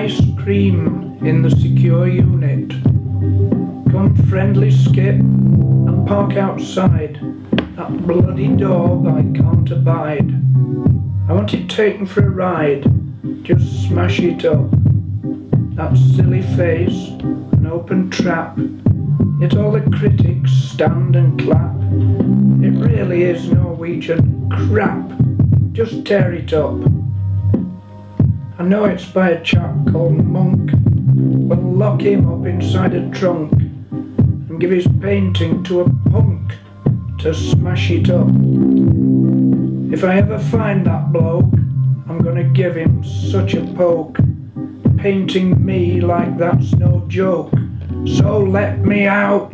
Ice cream in the secure unit. Come friendly skip and park outside that bloody dog I can't abide. I want it taken for a ride, just smash it up. That silly face, an open trap, yet all the critics stand and clap. It really is Norwegian crap, just tear it up. I know it's by a chap called Monk. We'll lock him up inside a trunk and give his painting to a punk to smash it up. If I ever find that bloke, I'm gonna give him such a poke. Painting me like that's no joke, so let me out.